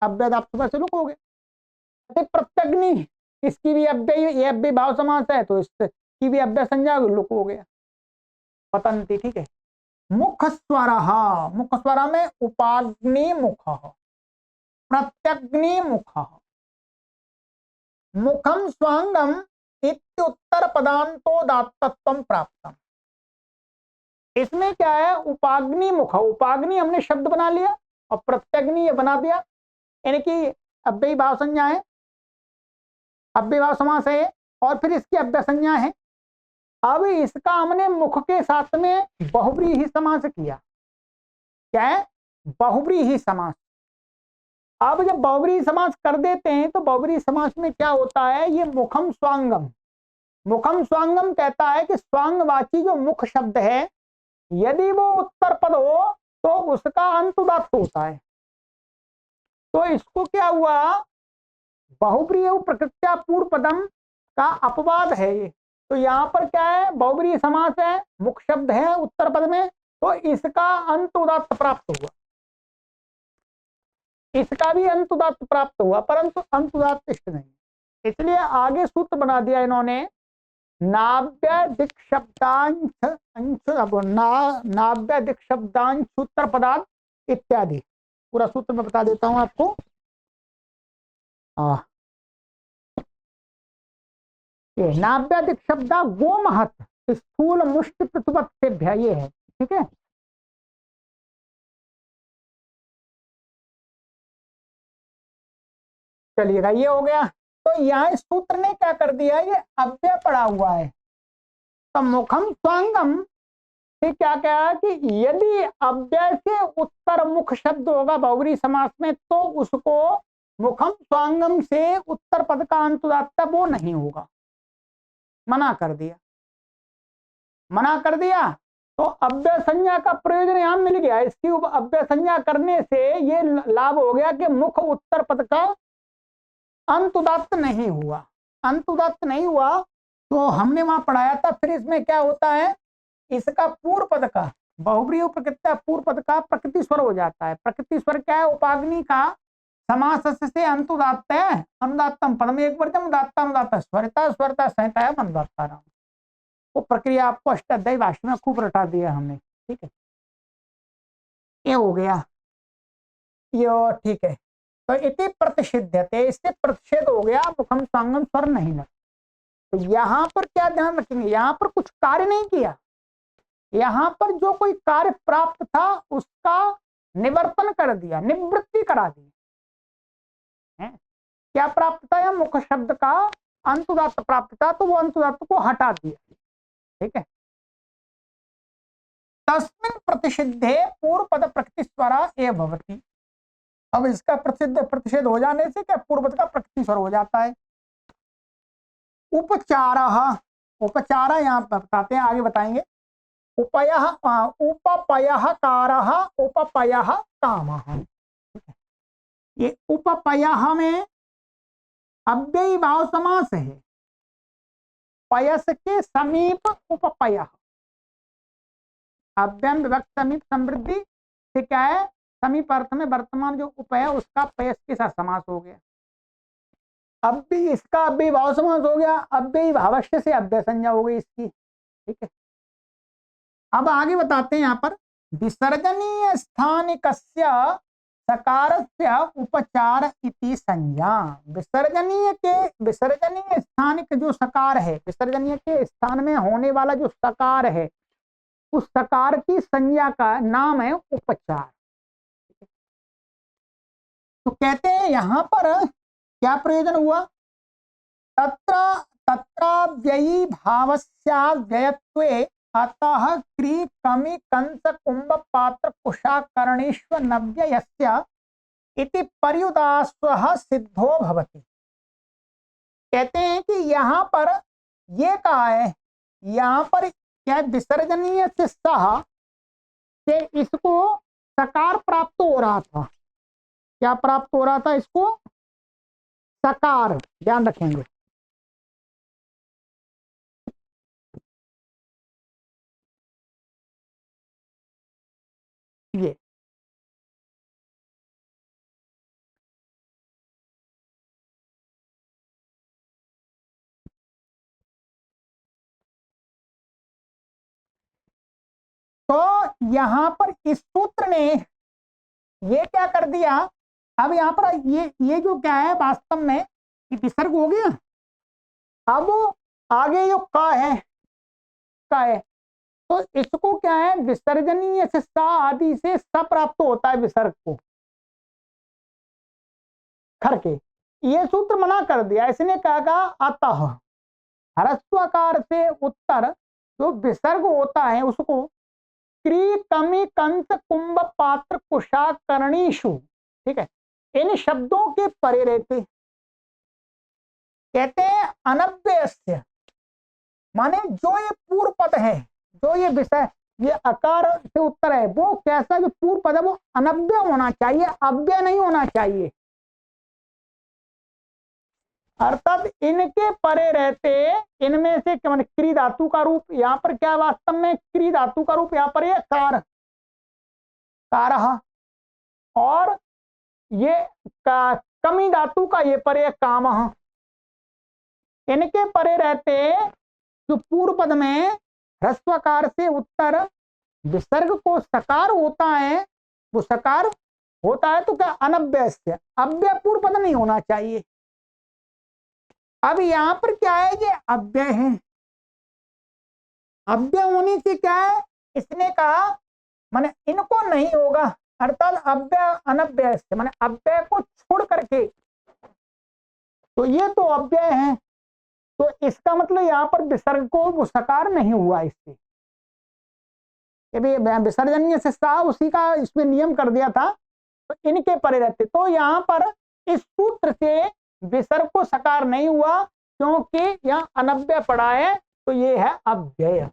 अव्यय से लुक हो गया। प्रत्यग्नि, इसकी भी अव्यय, ये अव्ययी भाव समास है तो इसकी भी अव्यय संज्ञा लुक हो गया। पतंती, ठीक है। मुख स्वर, मुख स्वर में उपाग्नि मुख, प्रत्यग्नि मुख, मुखम स्वांगम इत्युत्तर पदांतो दातत्वम प्राप्तम। इसमें क्या है, उपाग्नि मुख, उपाग्नि हमने शब्द बना लिया और प्रत्यग्नि ये बना दिया, यानी कि अव्ययी भाव संज्ञा है, अव्ययी भाव समास है और फिर इसकी अव्यय संज्ञा है। अब इसका हमने मुख के साथ में बहुव्रीहि समास किया। क्या है, बहुव्रीहि समास। अब जब बहुव्रीहि समास कर देते हैं तो बहुव्रीहि समास में क्या होता है, ये मुखम स्वांगम, मुखम स्वांगम कहता है कि स्वांगवाची जो मुख शब्द है यदि वो उत्तर पद हो तो उसका अंत उदात्त होता है। तो इसको क्या हुआ, बहुव्रीहि प्रकृत्या पूर्व पदम का अपवाद है ये। तो यहाँ पर क्या है, बहुव्रीहि समास है, मुख शब्द है उत्तर पद में, तो इसका अंत उदात्त प्राप्त हुआ, इसका भी अंत उदात्त प्राप्त हुआ, परंतु अंत उदात्त इष्ट नहीं। इसलिए आगे सूत्र बना दिया इन्होंने, नाव्य दिक् शब्दांश नाव्य दिक् शब्दांश सूत्र पदार्थ इत्यादि। पूरा सूत्र में बता देता हूं आपको। नाव्य दिक् शब्दा वो महत स्थूल मुष्टि पृथुवत्सेभ्य, ये है, ठीक है। चलिएगा, ये हो गया। तो यहाँ इस सूत्र ने क्या कर दिया, ये अव्यय पड़ा हुआ है। तो मुखम स्वांगम से क्या कहा कि यदि अव्यय से उत्तर मुख शब्द होगा बहुव्रीहि समास में तो उसको मुखम स्वांगम से उत्तर पद का अंत उदात्त वो नहीं होगा, मना कर दिया, मना कर दिया। तो अव्यय संज्ञा का प्रयोजन यहां मिल गया। इसकी अव्यय संज्ञा करने से ये लाभ हो गया कि मुख उत्तर पद का अंत उदात्त नहीं हुआ, अंत उदात्त नहीं हुआ। तो हमने वहां पढ़ाया था, फिर इसमें क्या होता है, इसका पूर्व पद का बहुव्रीहि प्रकृत्या पूर्व पद का प्रकृति स्वर हो जाता है। प्रकृति स्वर क्या है, उपाग्नि का समास से अंत उदात्त है, अनुदात्तम पदम एक वर्जम उदात्ता अनुदात्त स्वरता स्वरता संहिता है अनुदात्ता नाम। वो प्रक्रिया आपको अष्टाध्यायी भाष्य में खूब रटा दिया हमने, ठीक है। ये हो गया, ये ठीक है। तो इति प्रतिषिध्यते, इससे प्रतिषेध हो गया, मुखम स्वांगम स्वर नहीं लगा। तो यहां पर क्या ध्यान रखेंगे, यहां पर कुछ कार्य नहीं किया, यहां पर जो कोई कार्य प्राप्त था उसका निवर्तन कर दिया, निवृत्ति करा दी है। क्या प्राप्त था, या मुख शब्द का अंतुदात्त प्राप्त था, तो वो अंतुदात्त को हटा दिया, ठीक है। तस्मिन् प्रतिषिद्धे पूर्व पद प्रकृति स्वरा एव भवति। अब इसका प्रतिषेध हो जाने से क्या पूर्व पद का प्रकृति स्वर हो जाता है। उपचारः, उपचार यहाँ बताते हैं, आगे बताएंगे। उपयः उपपयः कारः उपपयः कामः। ये उपपयः में अव्ययी भाव समास है, पयस के समीप उपपयः, अव्ययम विभक्त समीप समृद्धि से क्या है, समीप अर्थ में वर्तमान जो उप है उसका पयस के साथ समास हो गया। अब भी इसका अव्ययी भाव समास हो गया, अव्ययी भावश्य से अव्यय संज्ञा हो गई इसकी, ठीक है। अब आगे बताते हैं यहाँ पर, विसर्जनीय स्थानिकस्य सकारस्य उपचार इति संज्ञा। विसर्जनीय स्थानिक जो सकार है, विसर्जनीय के स्थान में होने वाला जो सकार है, उस सकार की संज्ञा का नाम है उपचार। तो कहते हैं यहां पर क्या प्रयोजन हुआ, तत्र तत्राव्ययी भावस्याव्ययत्वे अतः क्री कमि कंस कुंभ पात्र कुशाकर्णेश्व नव्ययस्य इति पर्युदास्वः सिद्धो भवति। कहते हैं कि यहाँ पर ये कहा है, यहाँ पर क्या विसर्जनीय से सह से इसको सकार प्राप्त हो रहा था। क्या प्राप्त हो रहा था इसको, सकार, ध्यान रखेंगे। ये तो यहां पर इस सूत्र ने ये क्या कर दिया, अब यहां पर ये जो क्या है वास्तव में ये विसर्ग हो गया। अब आगे जो का है तो इसको क्या है विसर्जनीय से सा आदि से स प्राप्त होता है विसर्ग को खर के, ये सूत्र मना कर दिया। इसने कहा अतः ह्रस्वकार से उत्तर जो विसर्ग होता है उसको क्री कमी कंस कुंभ पात्र कुशाकर्णीषु, ठीक है, इन शब्दों के परे रहते कहते हैं अनव्यस्य, माने जो ये पूर्व पद है, जो ये विषय ये अकार से उत्तर है वो कैसा, जो पूर्व पद है वो अनव्य होना चाहिए, अव्यय नहीं होना चाहिए। अर्थात इनके परे रहते इनमें से क्री धातु का रूप यहाँ पर क्या वास्तव में क्री धातु का रूप यहाँ पर ये कारः, और ये कमी धातु का ये परे कामः, इनके परे रहते जो पूर्व पद में ह्रस्वकार से उत्तर विसर्ग को सकार होता है, वो सकार होता है तो क्या अनव्यय, अव्यय पूर्व पद नहीं होना चाहिए। अब यहां पर क्या है ये अव्यय है, अव्यय होने से क्या है इसने कहा माने इनको नहीं होगा, अर्थात अव्यय अनव्यय से माने अव्यय को छोड़ करके, तो ये तो अव्यय है तो इसका मतलब यहाँ पर विसर्ग को वो सकार नहीं हुआ इससे, विसर्जनीय से सा उसी का इसमें नियम कर दिया था तो इनके परे रहते, तो यहाँ पर इस सूत्र से विसर्ग को सकार नहीं हुआ क्योंकि यहाँ अनव्यय पड़ा है तो ये है अव्यय।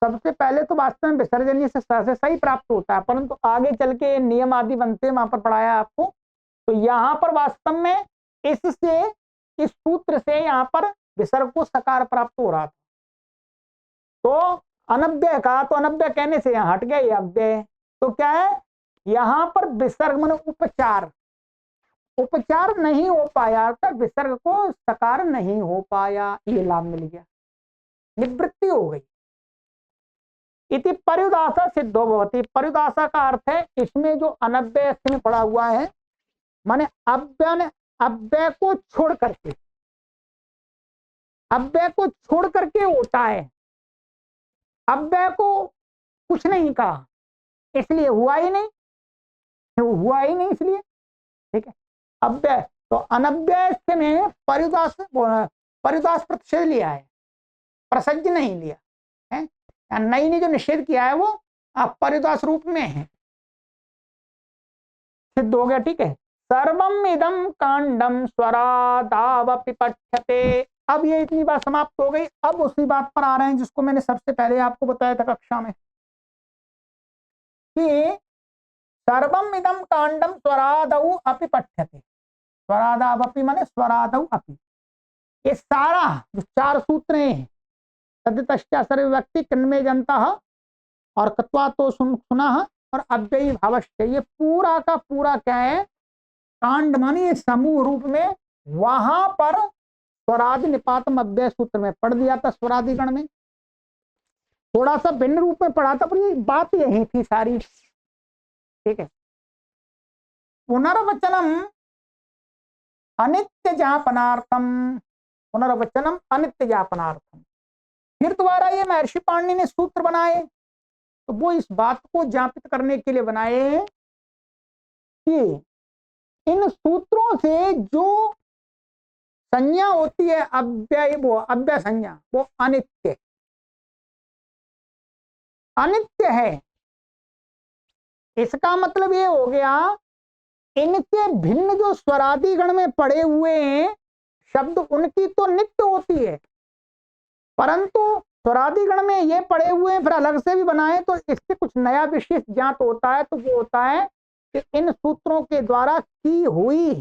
सबसे पहले तो वास्तव में विसर्जनीय से सही प्राप्त होता है, परंतु आगे चल के नियम आदि बनते हैं वहां पर पढ़ाया आपको, तो यहाँ पर वास्तव में इससे इस सूत्र से यहाँ पर विसर्ग को सकार प्राप्त हो रहा था, तो अनव्यय का तो अनव्यय कहने से यहाँ हट गया ये अव्यय, तो क्या है यहाँ पर विसर्ग मन उपचार नहीं हो पाया, तो विसर्ग को सकार नहीं हो पाया, ये लाभ मिल गया, निवृत्ति हो गई। इति पर्युदासा सिद्धो भवति, पर्युदासा का अर्थ है इसमें जो अनव्यय में पड़ा हुआ है माने अव्यय को छोड़ करके, अव्यय को छोड़ करके होता है, अव्यय को कुछ नहीं कहा इसलिए हुआ ही नहीं, इसलिए ठीक है अव्यय, तो अनव्यय में परिदास प्रतिषेध लिया है, प्रसज्ज नहीं लिया है, नई ने जो निषेध किया है वो परिदास रूप में है, सिद्ध हो गया, ठीक है। सर्वम इदम कांडम स्वरादावपि पठ्यते, अब ये इतनी बात समाप्त हो गई, अब उसी बात पर आ रहे हैं जिसको मैंने सबसे पहले आपको बताया था कक्षा में कि सर्वम इदम कांडम स्वरादौ अपि पठ्यते, स्वरादावपि माने स्वरादौ अपि, ये सारा जो चार सूत्र हैं तद्दतश्च सर्व व्यक्ति किन्मे जनता और कत्वा तो सुना और अव्ययी भावश्च, ये पूरा का पूरा क्या है कांड मानी समूह रूप में, वहां पर स्वरादि निपातम अव्यय सूत्र में पढ़ दिया था, स्वरादि गण में थोड़ा सा भिन्न रूप में पढ़ा था पर ये बात यही थी सारी, ठीक है। पुनर्वचनम अनित्य जापनार्थम, पुनर्वचनम अनित्य जापनार्थम, फिर दोबारा ये महर्षि पाणिनि ने सूत्र बनाए, तो वो इस बात को ज्ञापित करने के लिए बनाए कि इन सूत्रों से जो संज्ञा होती है अव्यय, वो अव्यय संज्ञा वो अनित्य अनित्य है, इसका मतलब ये हो गया इनके भिन्न जो स्वरादि गण में पड़े हुए हैं शब्द उनकी तो नित्य होती है, परंतु स्वरादि गण में ये पड़े हुए हैं फिर अलग से भी बनाए तो इससे कुछ नया विशेष ज्ञात होता है, तो वो होता है कि इन सूत्रों के द्वारा की हुई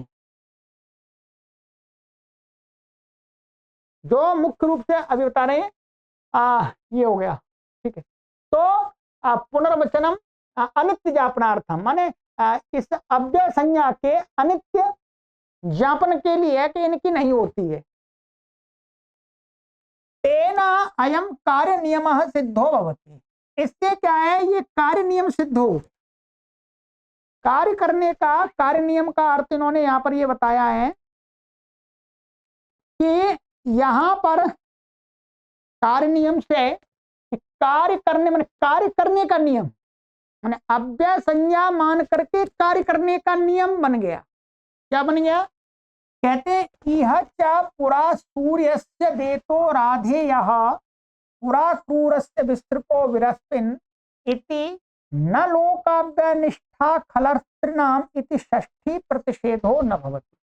जो मुख्य रूप से अभी बता रहे हैं ये हो गया, ठीक है। तो पुनर्वचनम अनित्य जापनार्थम, माने इस अव्यय संज्ञा के अनित्य ज्ञापन के लिए कि इनकी नहीं होती है। तेना अयम कार्य नियम सिद्धो भवति, इससे क्या है, ये कार्य नियम सिद्ध हो। कार्य करने का, कार्य नियम का अर्थ इन्होंने यहां पर ये बताया है कि यहां पर कार्य नियम से कार्य करने, माने कार्य करने का नियम, माने अव्यय संज्ञा मान करके कार्य करने का नियम बन गया। क्या बन गया? कहते इह च पुरा सूर्यस्य देतो राधेयः पुरा क्रूरस्य विस्तृपो विरस्पिन् इति न लोकाव्यय निष्ठा खलर्तृणाम इति षष्ठी प्रतिषेधो न भवति।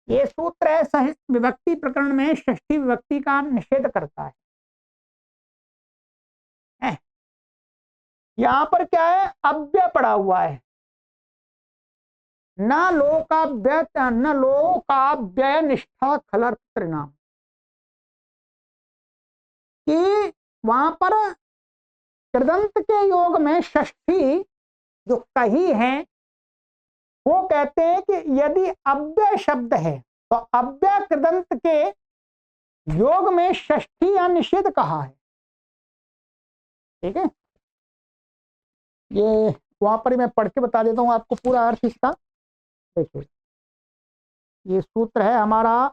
ये सूत्र है सह विभक्ति प्रकरण में षष्ठी विभक्ति का निषेध करता है। यहां पर क्या है, अव्यय पड़ा हुआ है, न लोकाव्यय निष्ठा खलर्तृणाम, कि वहां पर कृदंत के योग में षष्ठी जो कही है वो कहते हैं कि यदि अव्यय शब्द है तो अव्यय कृदंत के योग में षष्ठी या निषेध कहा है। ठीक है, ये वहां पर ही मैं पढ़ के बता देता हूं आपको पूरा अर्थ इसका। देखिए ये सूत्र है हमारा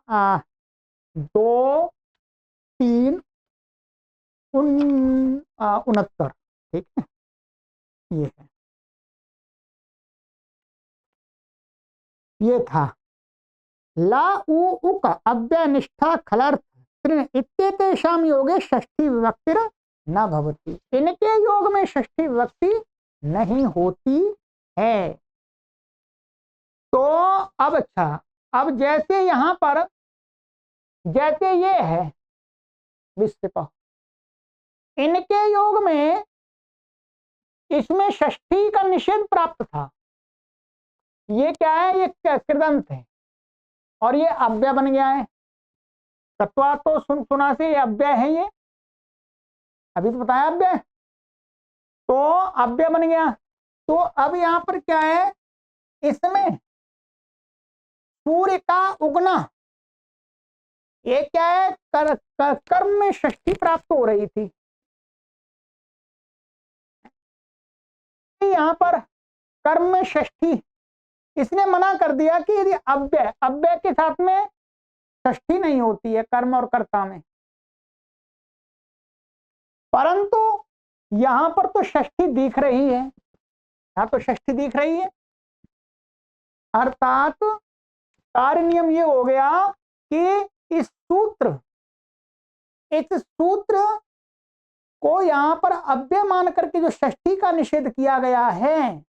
2-3-69, ठीक है, ये है, ये था ला उ उक अव्यय निष्ठा खलर्थ त्रिन इत्येतेषां योगे षष्ठी विभक्तिर न भवति, इनके योग में षष्ठी विभक्ति नहीं होती है। तो अब अच्छा, अब जैसे यहां पर जैसे ये है विस्तृप, इनके योग में इसमें षष्ठी का निषेध प्राप्त था। ये क्या है, ये कृदंत है और ये अव्यय बन गया है। तत्वा तो सुना से ये अव्यय है, ये अभी तो बताया अव्यय, तो अव्यय बन गया। तो अब यहां पर क्या है, इसमें सूर्य का उगना, ये क्या है, कर्म में षष्ठी प्राप्त हो रही थी। यहां पर कर्म में षष्ठी इसने मना कर दिया कि यदि अव्यय, अव्यय के साथ में षष्ठी नहीं होती है कर्म और कर्ता में, परंतु यहां पर तो षष्ठी दिख रही है, यहां तो षष्ठी दिख रही है, अर्थात कार्य नियम ये हो गया कि इस सूत्र को यहां पर अव्यय मान करके जो षष्ठी का निषेध किया गया है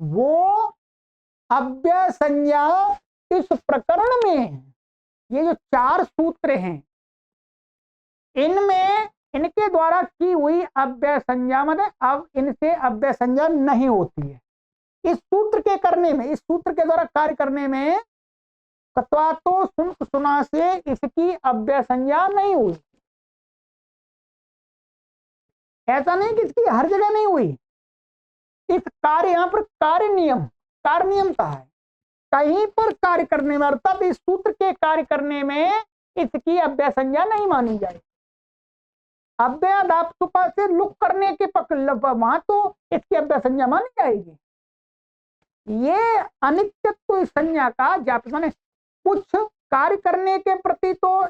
वो अव्यय संज्ञा इस प्रकरण में, ये जो 4 सूत्र हैं इनमें इनके द्वारा की हुई अव्यय संज्ञा, मतलब अब इनसे अव्यय संज्ञा नहीं होती है। इस सूत्र के करने में, इस सूत्र के द्वारा कार्य करने में कत्वा तो सुना से इसकी अव्यय संज्ञा नहीं हुई। ऐसा नहीं कि इसकी हर जगह नहीं हुई, इस कार्य, यहां पर कार्य नियम का है, कहीं पर कार्य करने में, अर्थात इस सूत्र के कार्य करने में इसकी अव्यय संज्ञा नहीं मानी जाएगी। अव्ययादाप्तुपा से लुक करने के वहां तो इसकी अव्यय संज्ञा मानी जाएगी। ये अनित्यत्व संज्ञा का जाप, माने कुछ कार्य करने के प्रति तो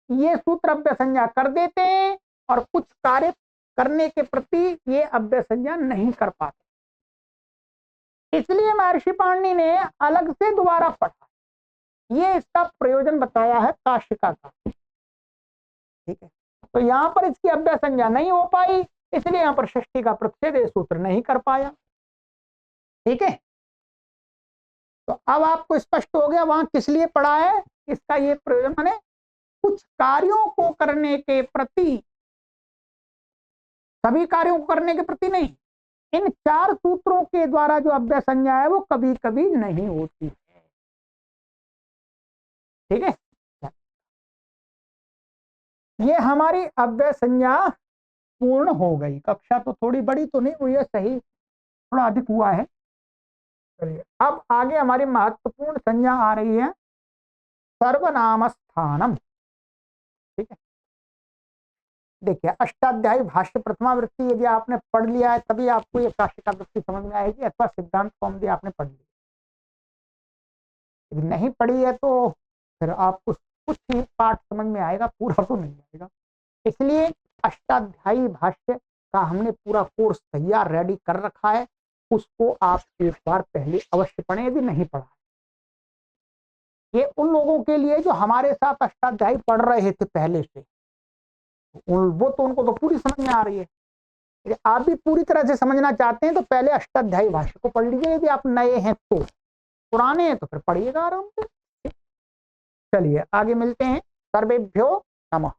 ये सूत्र अव्यय संज्ञा कर देते हैं और कुछ कार्य करने के प्रति ये अव्यय संज्ञा नहीं कर पाते, इसलिए महर्षि पाणिनि ने अलग से दोबारा पढ़ा। ये इसका प्रयोजन बताया है काशिका का। ठीक है, तो यहां पर इसकी अव्यय संज्ञा नहीं हो पाई, इसलिए यहां पर षष्ठी का प्रतिषेध सूत्र नहीं कर पाया। ठीक है, तो अब आपको स्पष्ट हो गया वहां किस लिए पढ़ा है, इसका ये प्रयोजन, माने कुछ कार्यों को करने के प्रति, सभी कार्यों को करने के प्रति नहीं, इन 4 सूत्रों के द्वारा जो अव्यय संज्ञा है वो कभी कभी नहीं होती है। ठीक है, ये हमारी अव्यय संज्ञा पूर्ण हो गई। कक्षा तो थोड़ी बड़ी तो नहीं हुई है, सही थोड़ा अधिक हुआ है। चलिए अब आगे हमारी महत्वपूर्ण संज्ञा आ रही है सर्वनाम स्थानम। ठीक है, देखिए अष्टाध्यायी भाष्य प्रथमावृत्ति यदि आपने पढ़ लिया है तभी आपको ये काशिका वृत्ति समझ में आएगी, अथवा सिद्धांत कौमुदी आपने पढ़ ली, यदि नहीं पढ़ी है तो फिर आपको कुछ ही पाठ समझ में आएगा, पूरा तो नहीं आएगा। इसलिए अष्टाध्यायी भाष्य का हमने पूरा कोर्स तैयार रेडी कर रखा है, उसको आप एक बार पहले अवश्य पढ़ें यदि नहीं पढ़ा। ये उन लोगों के लिए जो हमारे साथ अष्टाध्यायी पढ़ रहे थे पहले से, वो तो उनको तो पूरी समझ में आ रही है। यदि आप भी पूरी तरह से समझना चाहते हैं तो पहले अष्टाध्यायी भाष्य को पढ़ लीजिए, यदि आप नए हैं तो, पुराने हैं तो फिर पढ़िएगा आराम से। चलिए आगे मिलते हैं। सर्वेभ्यो नमः।